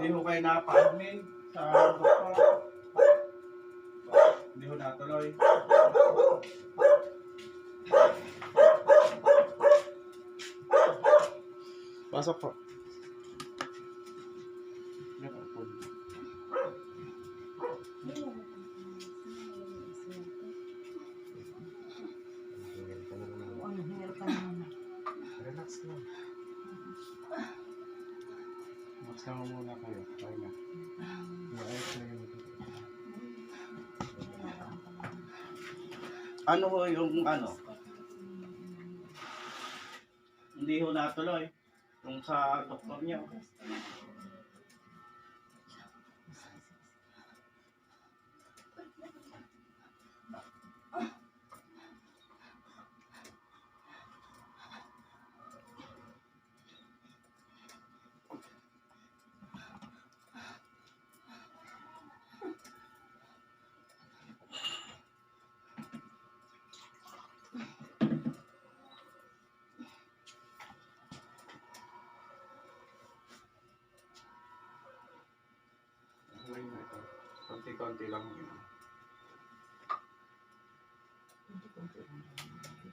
Hindi ho kayo napa-admin sa doktor. Hindi ho natuloy. Pasok po. Yan po. Relax lang. Relax lang muna kayo. Kaya na. Maayos na yun. Ano ho yung ano? Hindi ho natuloy. Yung sa doktor niya. Konti-konti lang yun.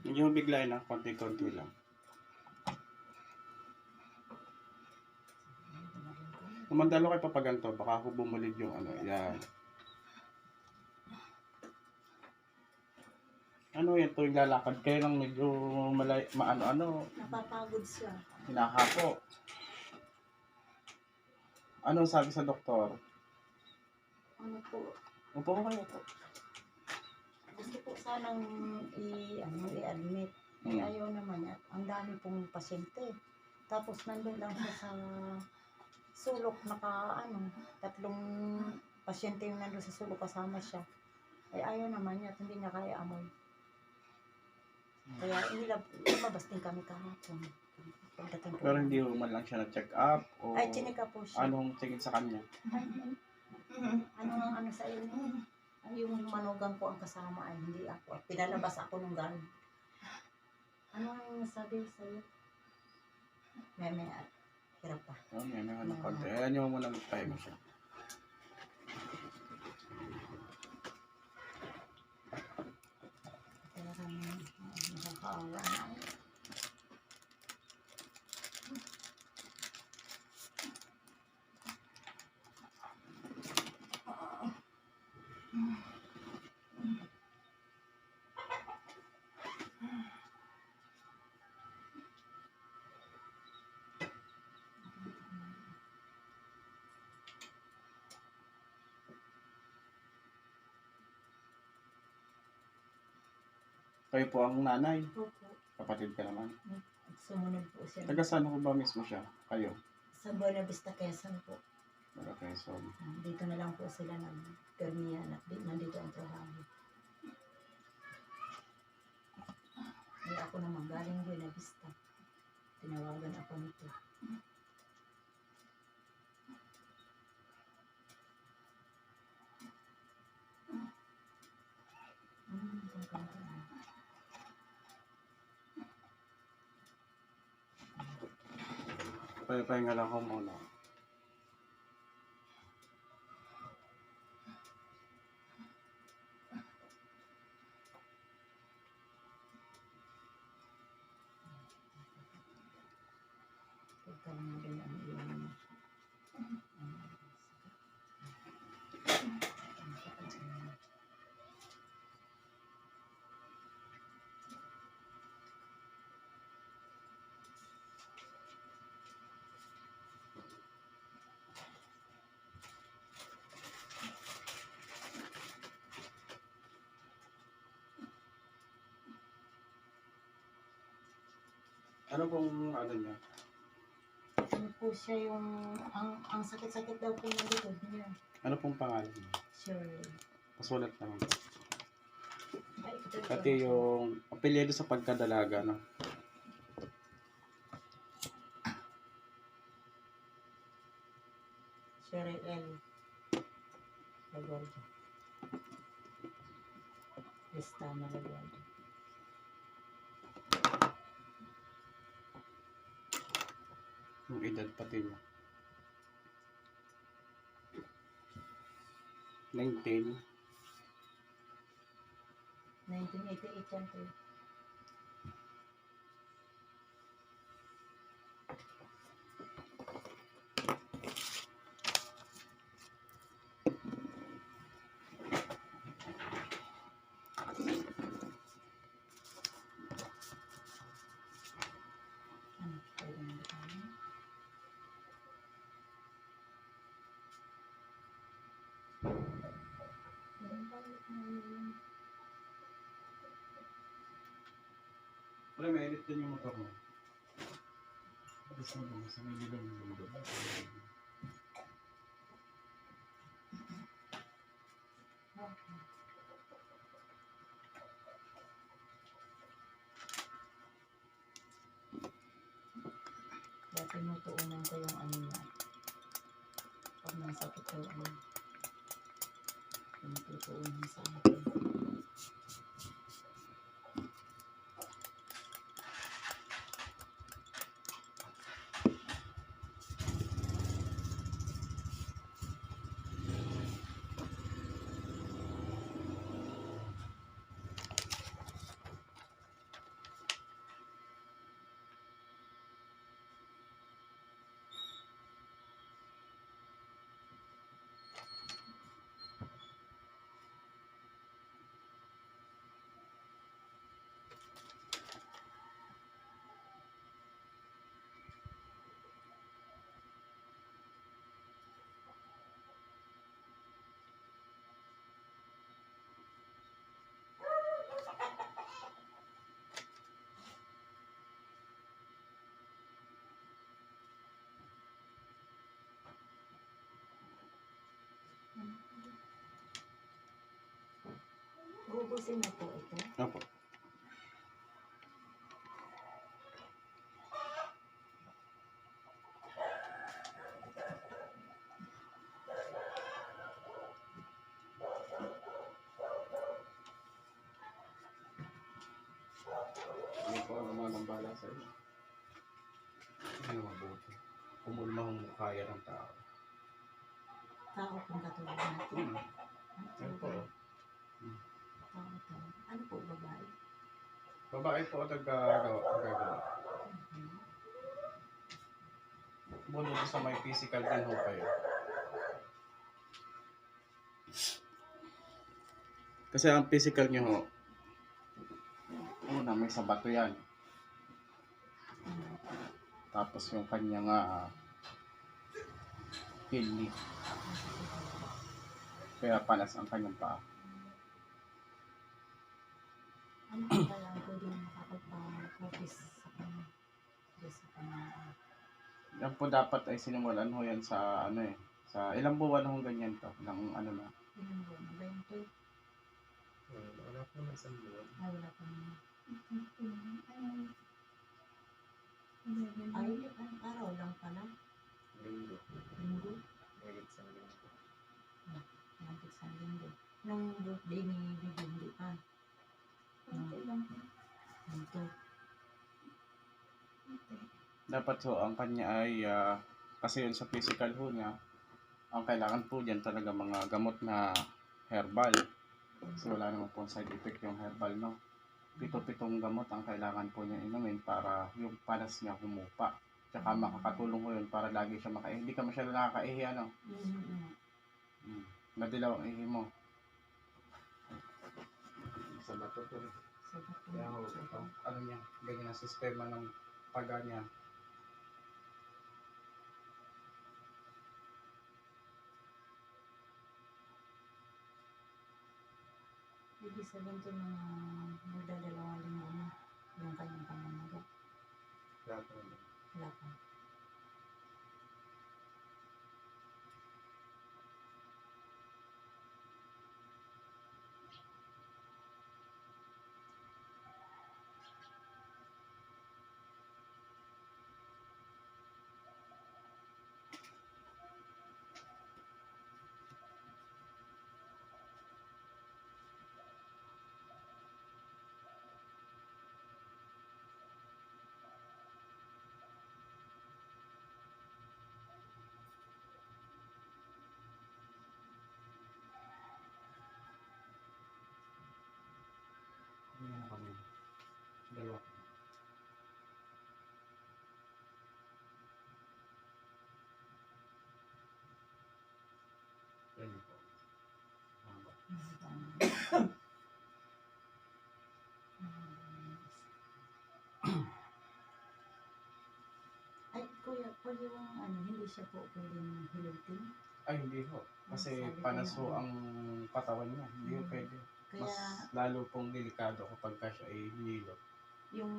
Hindi mo biglayin na, konti-konti lang. Kumandalo kayo papaganto, baka ako bumulid yung ano, yan. Ano yan, tuwing lalakad kayo lang medyo maano-ano. Napapagod siya. Hinahako. Ano sabi sa doktor? Ano po? Upo ko kayo po. Gusto po sanang i-admit. Ayaw naman niya. Ang dami pong pasyente. Tapos nandun lang siya sa sulok tatlong pasyente yung nandun sa sulok kasama siya. Ay ayaw naman niya at hindi niya kaya amoy. Kaya lumabas din kami kahapon. Pagdating po. Pero hindi mo man lang siya na-check up o Ay, chinika po siya. anong tingin sa kanya? Ano sa iyo? Yung manugang ko ang kasama ay hindi ako. At pinalabas ako nung gano'n. Ano ang sabi sa iyo? May hirap pa. Oh, may ano konti. Ayan nyo mo lang tayo siya. Talagang nakakaawa na. Kayo po ang nanay. Opo. Kapatid ka naman. Sumunod po siya. Taga saan ko ba mismo siya? Kayo? Sa Buena Vista, Quezon po. Taga Quezon. Dito na lang po sila nag-permian at nandito ang trabaho. Ay ako naman galing Buena Vista. Tinawagan ako nito. Pahinga lang ako muna. Pagkaroon na rin ang iyong Ano pong ano niya? ano po siya yung ang sakit-sakit daw po ng likod niya. Ano pong pangalan niya? Sure. Pasulat naman. Ay, ito. Pati yung apelyido sa pagkadalaga, no? Cheryl L. Laguardia. Cristana Laguardia. Yung edad pati niya. 19. 1988 yan to. Ano, pwede na tayo. Meron tayo ngayon. Wala, may edit din yung motor mo. Gusto mo, sa may lilang yung mundo. Dati tinutuunan ko yung ano niya. Pag nasa totoo ano. Tinutuunan sa akin. Gugusin na po ito. Opo. Ano po ang mga nambala sa iyo? Ano mabuti? Kumulma ang kaya ng tao. Tao kung katulad natin. Ano po? Tao to. Ano po babae? Babae po ang gagawa. Bunod sa may physical din ho kayo. Kasi ang physical nyo ho, una may sa bato yan. Tapos yung kanyang kidney. Kaya panas ang kanyang paa. Ano po kaya ang pwede makakapag-focus sa kanya? Sa kanya. Yan po dapat ay sinimulan ho yan sa ano eh. Sa ilang buwan ho ganyan to. Ng ano na. Ilang buwan na ba yun to? Wala po na isang buwan. Ay, wala pa naman. Ay, ang araw lang pala. Linggo. Linggo. Higit sa linggo. Nagit sa linggo. Nung birthday ni Bibi, hindi pa. Ito. Dapat ho ang kanya ay kasi yun sa physical ho niya. Ang kailangan po dyan talaga mga gamot na herbal. Kasi wala naman po side effect yung herbal, no? Pito-pitong gamot ang kailangan po niya inumin para yung panas niya humupa. Tsaka makakatulong ko yun para lagi siya makaihi. Hindi ka masyado nakakaihi, ano? Madilaw ang ihi mo. Sa bato po. Kaya ho, ano niya, ganyan ang sistema ng paga niya. Ibig sabihin ito mga magdadalawang linggo na yung kanyang pamamaga. Wala po na. Wala pa. hindi siya po pwedeng hilutin. Ay, hindi ho. Kasi Sabi ko panaso nga, ang katawan niya. Hindi ho pwede. Mas Kaya lalo pong delikado kapag ka siya ay hinilot. yung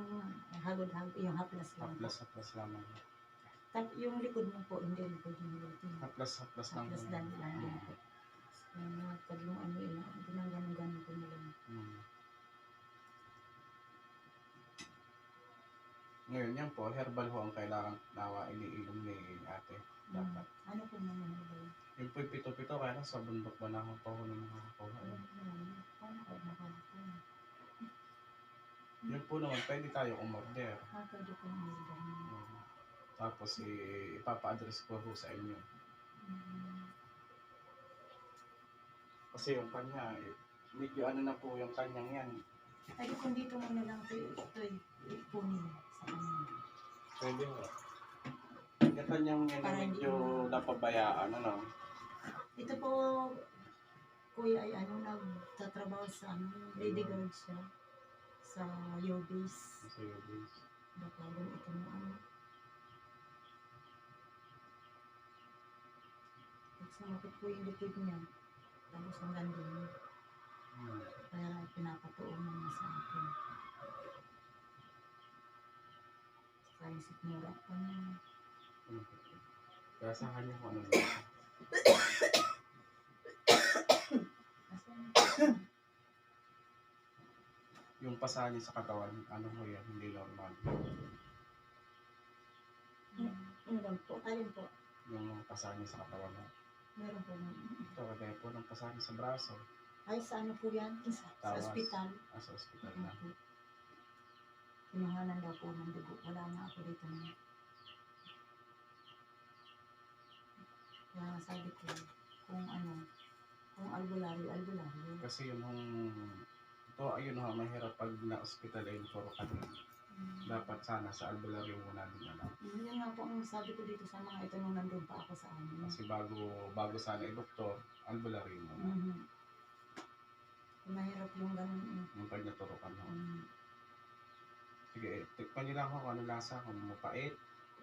hagod-hagod, yung haplas lang po. Haplas-haplas lamang. Yung likod mo po, hindi rin pwedeng hilutin. Haplas-haplas lang. Haplas lang din po. Pag yung ano yun, ginaganon-ganon ko nila. Ngayon yan po, herbal ho ang kailangan nawa iniinom ni ate. Dapat. Ano po naman ba? Yung po pito-pito, kaya lang sa bundok ba na ako pa ho nung nakakakuha. Paano ko makakakuha? Yun po naman, pwede tayo umorder. Pwede ko umorder. Tapos ipapa-address ko ho sa inyo. Kasi yung kanya, medyo ano na po yung kanyang yan. Ay, kung dito mo na lang ito ipunin sa kanya. Pwede ho. Yung kanyang yan Para hindi medyo napabayaan, ano. Ito po, kuya ay nagtatrabaho sa lady guard siya sa Yobis. Sa Yobis. Baka doon ito mo Pag sumakit po yung likod niya, tapos hanggang doon. Kaya pinapatuunan niya sa akin. Saka yung sikmura pa niya. Kaya sa kanya kung ano lang. Yung pasa niya sa katawan, ano ho yan, hindi normal. Ano po? Alin po? Yung pasa niya sa katawan mo. Meron po. Ito, kagaya po ng pasa niya sa braso. Ay, sa ano po yan? Sa Tawas. ospital. Sa ospital na. Kinuhanan daw po ng dugo. Wala na ako dito na. Kaya sabi ko, kung albularyo. Kasi yun ito, ayun ho, mahirap pag na-hospital ay puro ka din. Dapat sana sa albularyo muna din alam. Yun nga po ang sabi ko dito sa mga ito nung nandun pa ako sa amin. Kasi bago sana ay doktor, albularyo muna. Mahirap yung ganun. Yung pag naturukan ho. Sige, tikpan nyo lang ako kung ano lasa, kung mapait,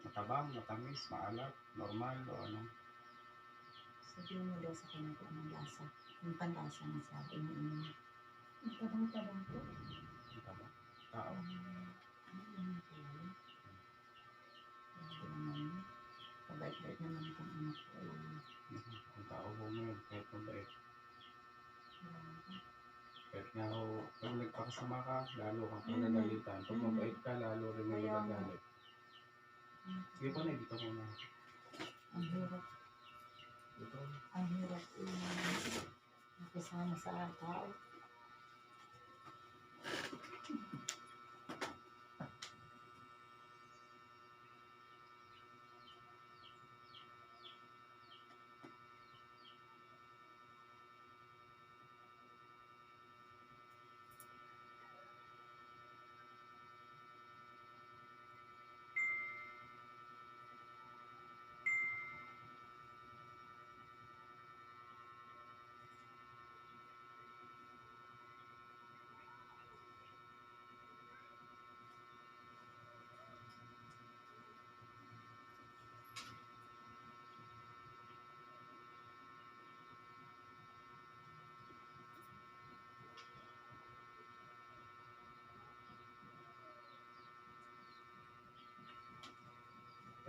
matabang, matamis, maalat, normal, o ano. Sabihin mo daw sa kanya kung anong lasa. Yung panlasa na sa iniinom. Ang tabang-tabang po. Matabang. Tao. Pabait-bait naman itong anak ko. Ang tao ho ngayon, kahit mabait. Kahit nga ho, pag nagpakasama ka, lalo kang pagagalitan. Pag mabait ka, lalo rin may nagagalit. Sige po na, dito ko na. Ang hirap. Dito. Ang hirap nakisama sa tao.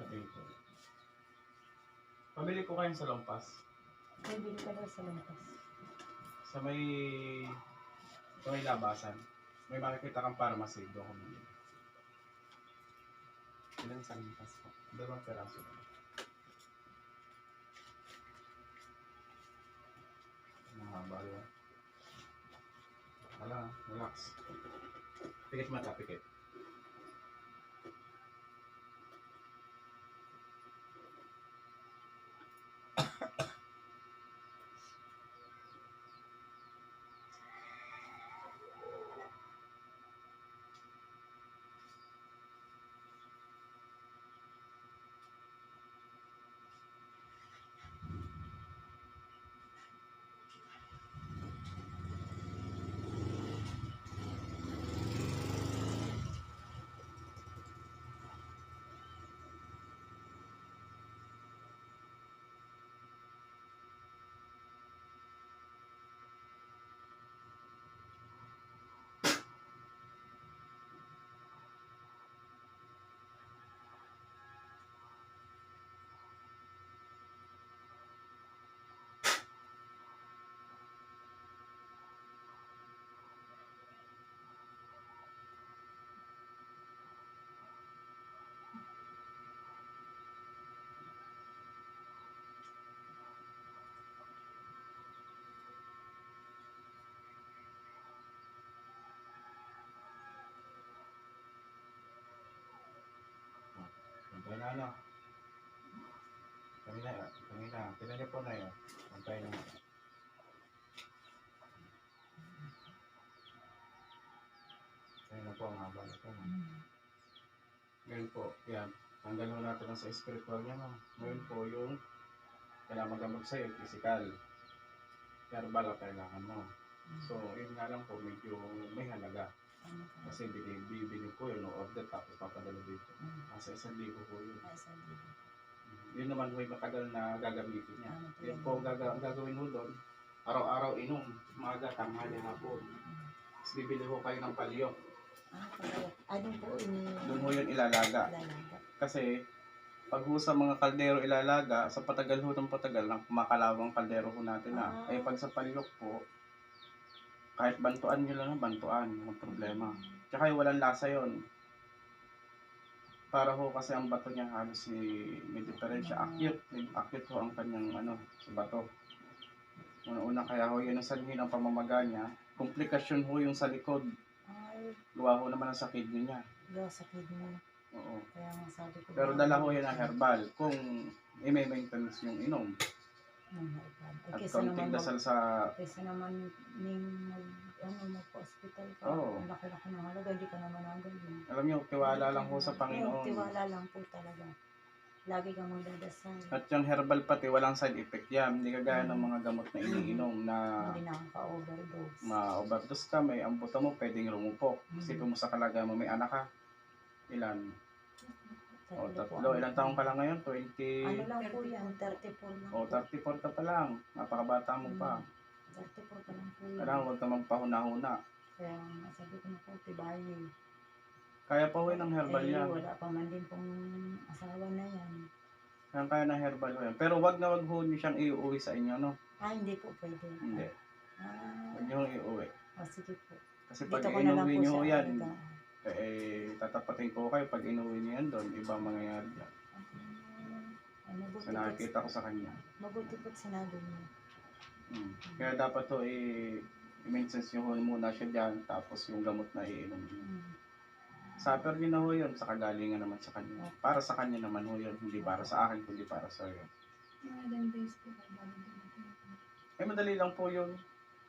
Dito. Pamili ko kayo sa Lampas. Bibili ka daw sa lampas. Sa may labasan. May makikita kang pharmacy. Doon ko bumili. Ilan sa Lampas po? 2 peraso. Mahaba yun. Wala, relax. Pikit mata, pikit. Ano? Kanina. Tinan niyo po na yun. Antay na. Ayun na po ang haba nito. Ngayon po, yan. Tanggal mo natin ang sa spiritual niya. No? Ngayon po yung kailangan magamot sa'yo, physical. Herbal ang kailangan mo. So, yun nga lang po, medyo may halaga. Kasi bibili ko yun, order tapos papadala dito. Nasa 1,000 po yun. Yun naman po yung matagal na gagamitin niya. Yun po ang gagawin mo doon. Araw-araw inom, umaga, tanghali, hapon. Tapos bibili ko kayo ng palyok. Ano po Doon mo yun ilalaga. Kasi pag ho sa mga kaldero ilalaga, sa patagal ho ng patagal, ng kumakalawang kaldero ho natin na. Eh pag sa palyok po, kahit bantuan nyo lang, bantuan, yung problema. Tsaka yung walang lasa yun. Para ho kasi ang bato niya halos may diferensya. Acute ho ang kanyang sa bato. Una kaya ho yun ang sanhi ng pamamaga niya. Komplikasyon ho yung sa likod. Gawa ho naman ang sa kidney niya. Gawa sa kidney. Oo. Kaya nga sabi ko. Pero dala ho yan ang herbal. Kung may maintenance yung inom. At kaunting dasal sa... Kaysa naman magpa-hospital ka. Oo. Ang laki-laki ng halaga, hindi ka naman hanggang. Alam niyo, tiwala lang ho sa Panginoon. Tiwala lang po talaga. Lagi kang magdadasal. At yung herbal pati, walang side effect yan. Hindi kagaya ng mga gamot na iniinom na Hindi na ka-overdose. ma-overdose ka, may ambutan mo, pwedeng rumupok. Isipin mo sa kalagayan mo, may anak ka. Ilan? O, tatlo. Ilang taong ka lang ngayon? 20... Ano lang po yan? 34 lang. O, 34 ka pa lang. Napakabata mo pa. 34 pa lang po yan. Kailangan huwag ka magpahuna-huna. Kaya sabi ko na po, tibayin. Kaya pa ng herbal yan. Wala pa man din pong asawa na yan. Kaya ng herbal yan. Pero wag na wag ho niyo siyang iuwi sa inyo, no? Hindi po pwede. Hindi. Wag niyo iuwi. Sige po. Kasi pag Dito ko na lang inuwi po niyo siya yan, tatapatin ko kayo pag inuwi niyo yan doon, iba mangyayari yan. So nakikita ko sa kanya. Mabuti po't sinabi niyo. Kaya dapat to i-maintenance nyo muna siya dyan, tapos yung gamot na iinom niyo. Suffer din na ho yun, sa kagalingan naman sa kanya. Para sa kanya naman ho yun, hindi para sa akin, kundi para sa iyo. Madali lang po yun.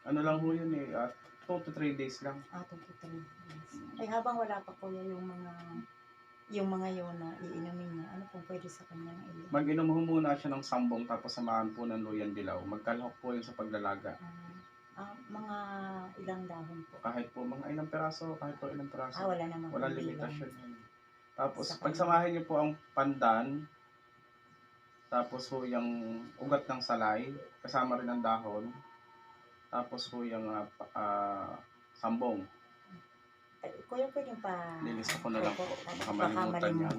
Ano lang ho yun 2 to 3 days lang. 2 to 3 days. Habang wala pa po yung mga yun na iinumin niya, ano pong pwede sa kanya na iinom? Mag-inom ho muna siya ng sambong, tapos samahan po ng luyan dilaw. Magkalahok po yun sa paglalaga. Mga ilang dahon po. Kahit po mga ilang peraso, Wala naman. Walang limitasyon yun. Tapos pagsamahin niyo po ang pandan, tapos po yung ugat ng salay, kasama rin ang dahon, tapos po yung sambong. Kuya, pwede pa... Nilista ko na lang po. Baka malimutan niya.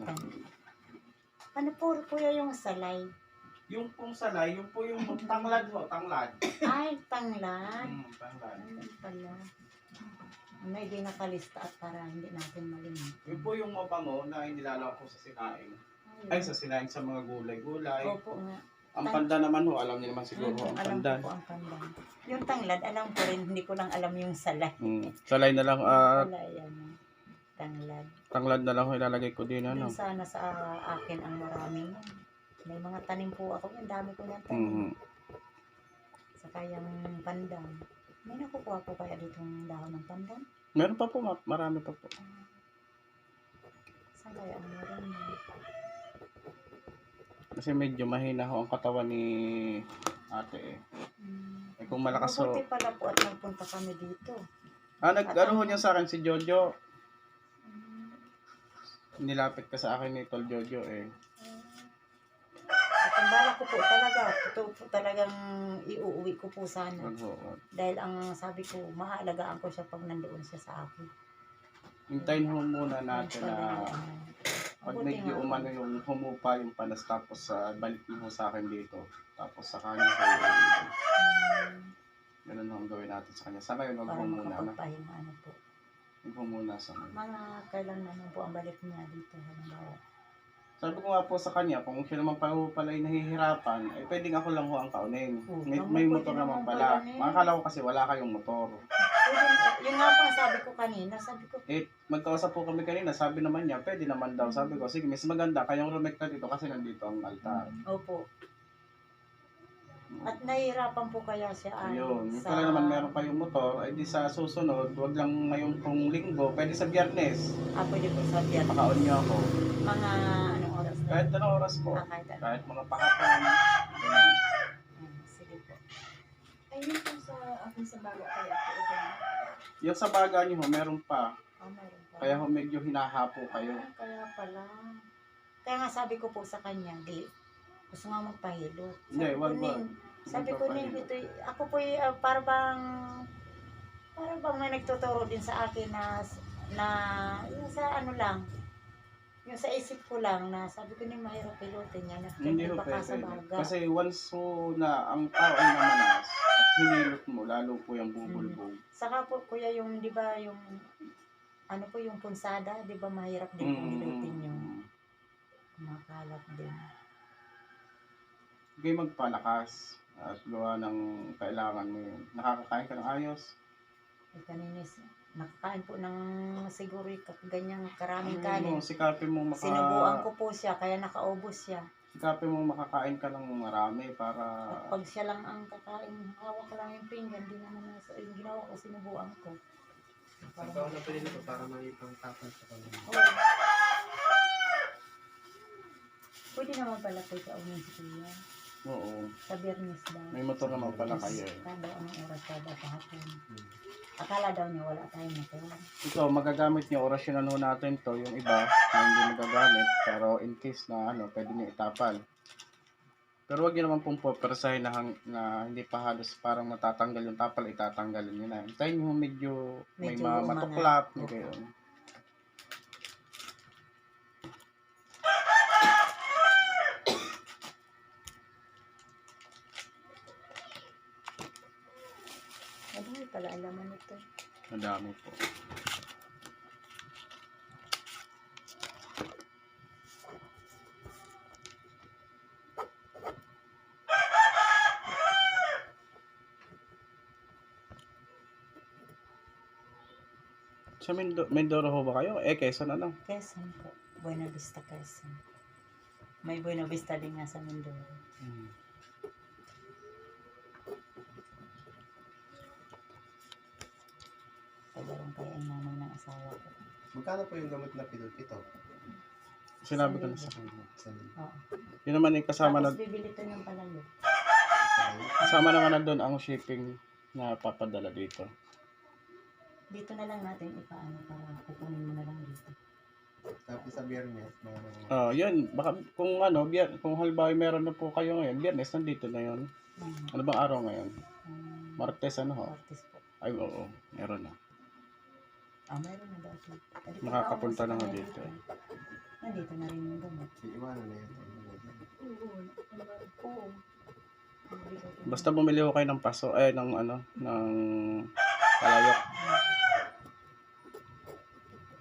Ano po, kuya, yung salay? Yung pong salay, yung po yung tanglad mo, tanglad. Ay, tanglad. Tanglad. Ano pala? Hindi nakalista at para hindi natin malimutan. Yung po yung mabango na inilalawak ko sa sinaing. Sa sinaing sa mga gulay-gulay. Opo nga. Ang pandan naman ho, alam niyo naman siguro ang pandan. Alam ko po ang pandan. Yung tanglad, alam ko rin, hindi ko lang alam yung salay. Salay na lang, Salay, tanglad. tanglad na lang ho ilalagay ko din, Yung sana sa akin ang maraming yan. May mga tanim po ako, ang dami ko ng tanim. Saka yung pandan. May nakukuha po kaya ditong dahon ng pandan? Meron pa po, marami pa po. Saan kaya ang meron mo? Kasi medyo mahina ho ang katawan ni ate kung malakas ho. Mabuti pala po at nagpunta kami dito. Nag-ano ho niya sa akin si Jojo. Nilapit ka sa akin ni Tol Jojo At ang balak ko po talaga, totoo po talagang iuuwi ko po sana. Dahil ang sabi ko, maalagaan ko siya pag nandoon siya sa akin. Hintayin ho muna natin na pag medyo umano yung humupa yung panas, tapos balik niyo sa akin dito. Tapos sa kanya kayo. Ganun ang gawin natin sa kanya. Sa ngayon, wag ho muna. Para makapagpahinga po. Wag ho muna sa ngayon. Mga kailan naman po ang balik niya dito. Sabi ko nga po sa kanya, kung siya naman pala ay nahihirapan, pwedeng ako lang ho ang kaunin. May motor naman pala. Makakala ko kasi wala kayong motor. Yun nga po ang sabi ko kanina. Sabi ko, Magkausap po kami kanina, sabi naman niya, pwede naman daw. Sabi ko, sige, mas maganda kayong rumekta dito kasi nandito ang altar. opo. At nahihirapan po kaya siya Ayun, yung pala naman meron kayong motor, ay di sa susunod, wag lang ngayong pong linggo, pwede sa biyernes. Pwede po sa biyan. Pakaon niyo ako. Mga anong oras na? Kahit anong oras po. Kahit ano. Kahit mga pakapon. Ganun. Sige po. Ayun po sa akin sa bago kaya po. Okay. Yung sa baga niyo, meron pa. Meron pa. Kaya medyo hinahapo kayo. Kaya pala. Kaya nga sabi ko po sa kanya, gusto nga magpahilot. Hindi, wag. Sabi ko nin, ito, ako po para bang may nagtuturo din sa akin na yung sa ano lang, yung sa isip ko lang na sabi ko nin mahirap pilotin niya na Hindi ho baka sa pwede. baga. Kasi once mo na ang tao ay namanas, at hinilot mo, lalo po yung bubulbog. Saka po kuya yung di ba yung ano po yung punsada, di ba mahirap din pong hilutin yung makalat din. Sige, magpalakas at gawa ng kailangan mo yun. Nakakakain ka ng ayos. Kaninis, nakakain po ng siguro ganyang karaming Ano kanin. mo, sikapin mo Sinubuan ko po siya, kaya nakaubos siya. sikapin mo makakain ka ng marami para At pag siya lang ang kakain, hawak ko lang yung pinggan, di naman nasa, yung ginawa ko, sinubuan ko. Ang taon na pa rin ito para may pang tapon sa kanila. Oo. Pwede naman pala kayo sa umin si Kuya. oo. Sa Biyernes daw. May motor naman pala kayo eh. Kada anong oras kada kahapon. Akala daw niya wala tayong motor. Ito, magagamit niyo, orasyonan ho natin to, yung iba na hindi magagamit, pero in case na pwede niyo itapal. Pero wag niyo naman pong popersahin na hindi pa halos parang matatanggal yung tapal, itatanggalin niyo na. Hintayin niyo medyo may Medyo umangat. matuklap, Opo. gayon. Madami pala alaman ito. Madami po. Sa Mindoro ho ba kayo? Quezon ano? Quezon po. Buena Vista, Quezon. May Buena Vista din nga sa Mindoro. Tagarong kaya ang nanay ng asawa ko. Magkano po yung gamot na pilot ito? Sinabi ko na sa kanya. Oo. Yun naman yung kasama na Tapos bibili to ng palayo. kasama naman na doon ang shipping na papadala dito. Dito na lang natin ipaano para kukunin mo na lang dito. Tapos sa biyernes, mayroon. Oh, yun. Baka kung kung halimbawa meron na po kayo ngayon, Biyernes nandito na yun. Ano bang araw ngayon? Martes ano ho? Artist po. Ay, oo. Meron na. Meron na daw siya. Makakapunta na nga dito. Nandito na rin yung gamot. Iiwanan na yun. Oo. Basta bumili ko kayo ng paso, ng palayok.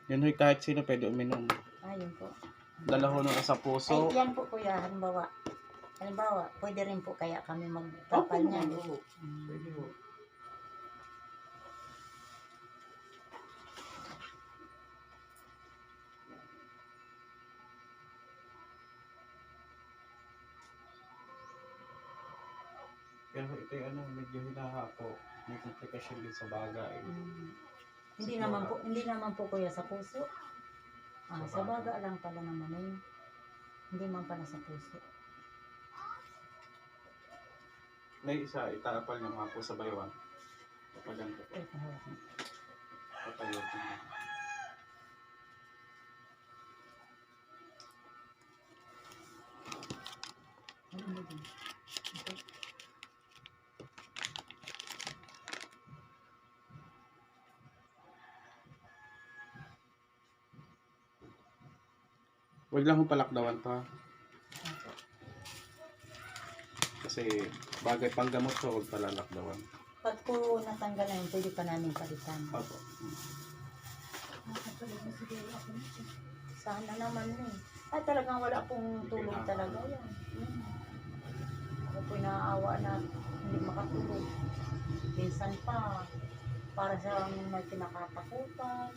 Yun ho'y kahit sino pwede uminom. Ayun po. Dala ho nung sa puso. Ay, yan po kuya, halimbawa, pwede rin po kaya kami magtapal niya. Pwede po. Pero ito yung medyo hinahapo. May komplikasyon din sa baga eh. Hindi naman po kuya sa puso. Sa baga lang pala naman eh. Hindi man pala sa puso. May isa, itapal niya mga po sa baywan. Tapalan ko. Ay, kahawak na. Patayot niya. Ano mo din? Okay. Huwag lang hong palakdawan to. Ha? Opo. Kasi bagay pang gamot to, huwag palalakdawan. Pag po natanggal na yun, pwede pa namin palitan. Opo. Sana naman eh. Ay, talagang wala pong tulog talaga yan. Ako po naaawa na hindi makatulog. Minsan pa, para sa may kinakatakutan.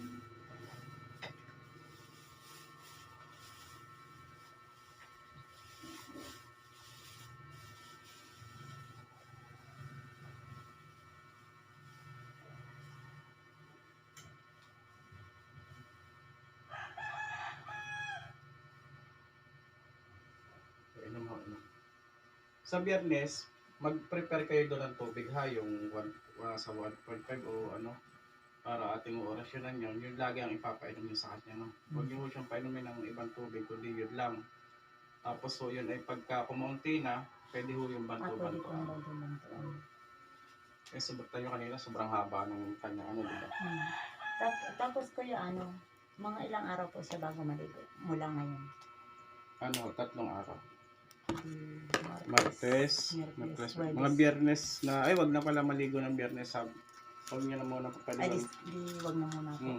Inom ho, inom. Sa Biyernes, mag-prepare kayo doon ng tubig ha, yung sa 1.5 o ano, para ating orasyonan yun. Yun lagi ang ipapainom nyo sa kanya. No? Huwag nyo ho siyang painumin ng ibang tubig, kundi yun lang. Tapos so yun ay pagka kumaunti na, pwede ho yung Pwede banto-banto. kong bantuan. Eh, subok tayo kanina, sobrang haba ng kanya, ano, diba? Tapos kuya, mga ilang araw po siya bago maligo mula ngayon. Ano, 3 araw. Martes, Martes, Huwebes. mga Biyernes na, ay wag na pala maligo ng Biyernes, huwag nyo na muna Ay, papaliwan. wag na muna po.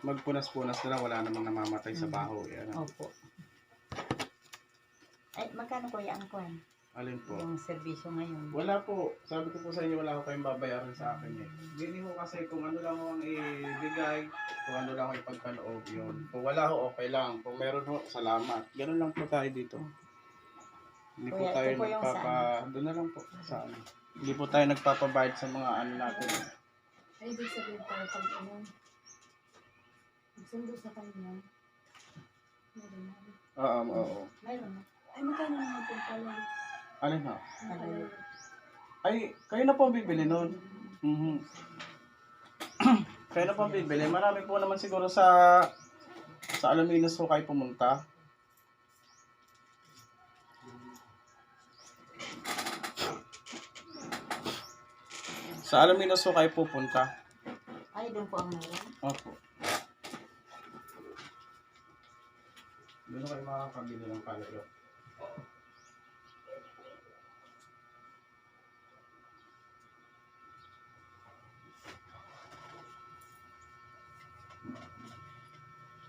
Magpunas-punas na lang, wala namang namamatay sa baho. Yan. Opo. Ay, magkano kuya ang kwan? Alin po? Yung serbisyo ngayon. Wala po. Sabi ko po sa inyo, wala ko kayong babayaran sa akin eh. Hindi ho kasi kung ano lang ho ang ibigay, kung ano lang ho ipagkaloob yun. Kung wala ho, okay lang. Kung meron ho, salamat. Ganun lang po tayo dito. Hindi po Kuya, tayo ito po yung doon na lang po. Sa ano. Hindi po tayo nagpapabayad sa mga ano natin. Ay, ibig sabihin para pag ano, magsundo sa kanya. Meron na. Oo. Meron na. Ay, magkano naman po pala? Alin ho? Ano? Ay, kayo na po ang bibili nun. Kayo na po ang bibili. Marami po naman siguro sa Alaminos po kayo pumunta. Sa Alaminos po kayo pupunta. Ay, doon po ang meron. Opo. Doon kayo makakabili ng palalo.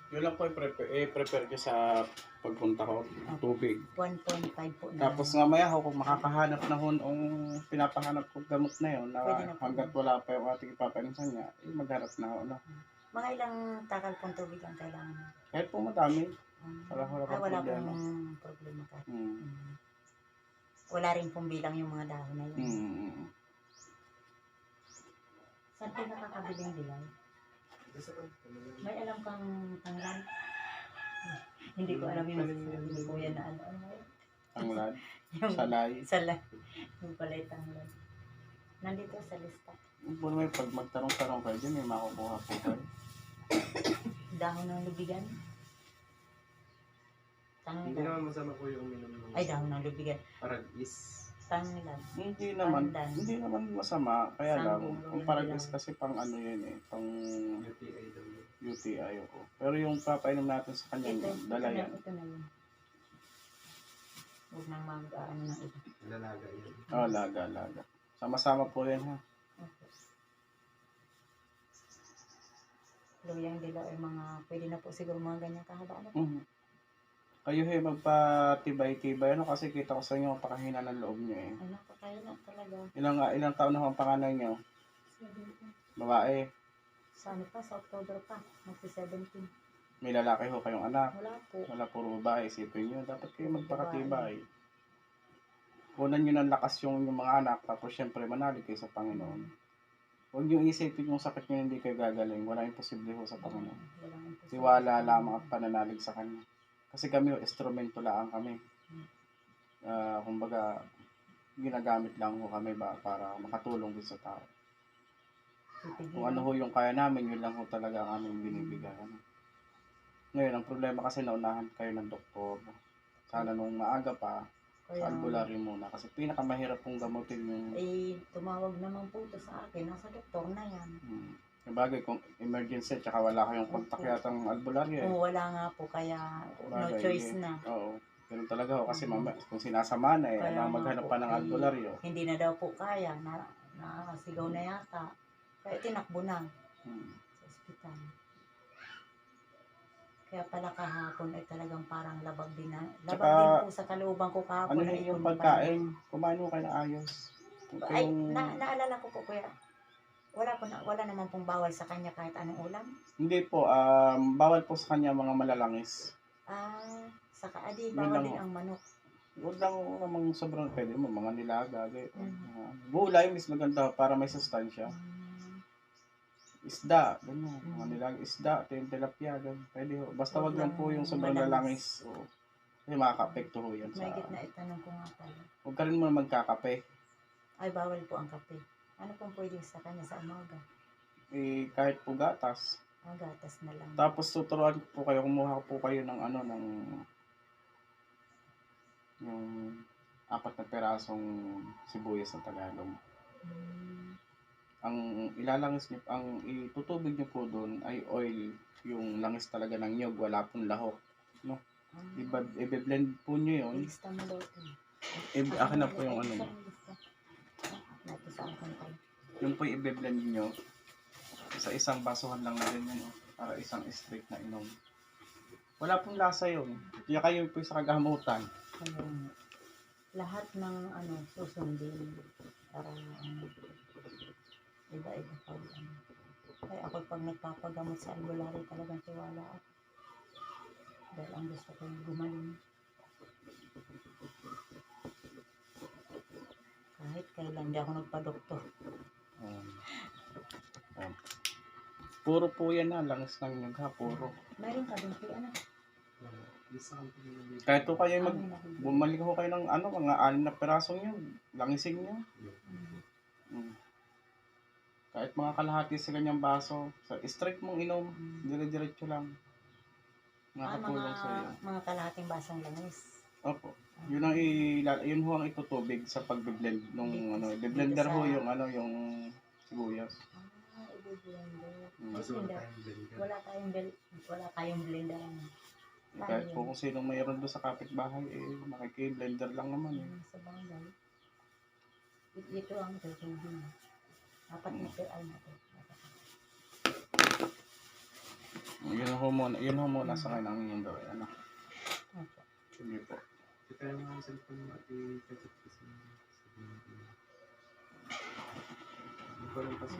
Yun lang po i-prepare ko sa pagpunta ko. Tubig. 1.5 po na. Tapos mamaya ho, kung makakahanap na ho ang pinapahanap kong gamot na yun, na Pwede na po. hanggat wala pa yung ating ipapainusan niya, magharap na ho. No? Mga ilang takal pong tubig ang kailangan. Kahit po madami. Wala Wala problema. pong problema ka. Mm. Wala rin pong bilang yung mga dahon na yun. Mm. Saan kayo nakakabiling bilay? May alam kang tanglan? Hindi ko alam yung hindi ko yan na ano. Tanglad. Yung Salay. sala. Yung palay tanglan. Nandito sa lista. Kung may pag magtarong-tarong kayo dyan, may makukuha po kayo. Dahon ng lubigan. Hindi Tanglan. naman masama po yung uminom ng Ay, dahon ng lubigan. paragis. Tanglan. Pandan. Hindi naman masama. Kaya lang, Sambong, kung paragis kasi pang ano yun eh, pang UTI daw yun. UTI ko. Pero yung papainom natin sa kanya, dala yan. Ito na yun. Huwag nang mag-ano ng iba. Lalaga yun. Oh, laga. Sama-sama po yan ha. Okay. Luyang dila ay mga, pwede na po siguro mga ganyan kahaba na po. Kayo magpatibay-tibay. Ano kasi kita ko sa inyo, pakahina ng loob niyo eh. Ay, nakakaya na talaga. Ilang taon na ho ang panganay niyo? Babae. Sa ano pa, sa October pa, magsi-17. May lalaki ho kayong anak. Wala po. Wala puro babae. Isipin niyo, dapat kayo magpakatibay. Kunan niyo ng lakas yung mga anak, tapos syempre manalig kayo sa Panginoon. Huwag niyo isipin yung sakit niyo hindi kayo gagaling. Walang imposible ho sa Panginoon. Walang imposible. Tiwala lamang at pananalig sa Kanya. Kasi kami, instrumento lang kami. Kumbaga, ginagamit lang ho kami para makatulong din sa tao. Kung ano ho yung kaya namin, yun lang ho talaga ang aming binibigay. Ngayon, ang problema kasi naunahan kayo ng doktor. Sana nung maaga pa, sa albularyo muna. Kasi pinakamahirap pong gamutin yung... Tumawag naman po ito sa akin. Nasa doktor na yan. Bagay, kung emergency, tsaka wala kayong kontak yatang albularyo eh. Kung wala nga po, kaya no Bagay, choice eh. na. Oo. Ganun talaga ho. Kasi kung sinasama na eh, Kaya alam nga maghanap po, pa ng albularyo. Hindi na daw po kaya. Nakasigaw na yata. Kaya tinakbo na sa ospital. Kaya pala kahapon ay talagang parang labag din na. Labag Tsaka, din po sa kalooban ko kahapon. Ano na yung ikon pa. pagkain? Kumain mo kayo ng ayos. Ay, naalala ko po kuya. wala naman pong bawal sa kanya kahit anong ulam. Hindi po, bawal po sa kanya mga malalangis. Saka adi Yun bawal lang, din oh. ang manok. Huwag lang namang sobrang pwede mo, mga nilaga, Mhm. gulay, mas maganda para may sustansya. Isda, ganyan, mga nilaga, isda, tilapia, ganyan, pwede ho. Basta wag lang po yung sobrang lalangis. Oo. Kasi makaka-apekto ho yan May sa... gitna itanong ko nga pala. Huwag ka rin mo magkakape. Ay, bawal po ang kape. Ano pong pwede sa kanya sa umaga? Kahit po gatas. Gatas na lang. Tapos tuturuan po kayo, kumuha po kayo ng ng yung 4 na perasong sibuyas sa Tagalog. Ang ilalangis niyo, ang itutubig niyo po doon ay oil, yung langis talaga ng nyog, wala pong lahok, no? I-blend po niyo yun. Lista mo daw ito. Akin na po yung ano. Nato sa akin pala. Yung po i-blend niyo sa isang basuhan lang na rin yun, para isang straight na inom. Wala pong lasa yun. Kaya kayo po sa kagamutan. Lahat ng susundin para iba-iba pag Ay ako pag nagpapagamot sa albularyo talagang tiwala ako. Dahil ang gusto ko yung gumaling. Kahit kailan di ako nagpa-doktor. Puro po yan langis ng nyog ha, puro. Meron ka din kay Kahit po kayo bumalik ho kayo ng mga 6 na perasong yun, langising nyo. Kahit mga kalahati sa ganyang baso, straight mong inom, dire-diretso lang. Nakatulong sa iyo. Mga kalahating basang langis. Opo. Yun ho ang itutubig sa pagbe-blend nung i-blender ho yung yung sibuyas. I-blender. Wala tayong blender. Kahit po kung sino mayroon doon sa kapitbahay, makiki-blender lang naman. Sa bagay. Ito ang tutubig. 4 na ay na ito. Yun ho muna sa kayo ng inyong gawin. Sige po. Ito yung mga cellphone mo at i-check ko sa hindi ko lang kasi.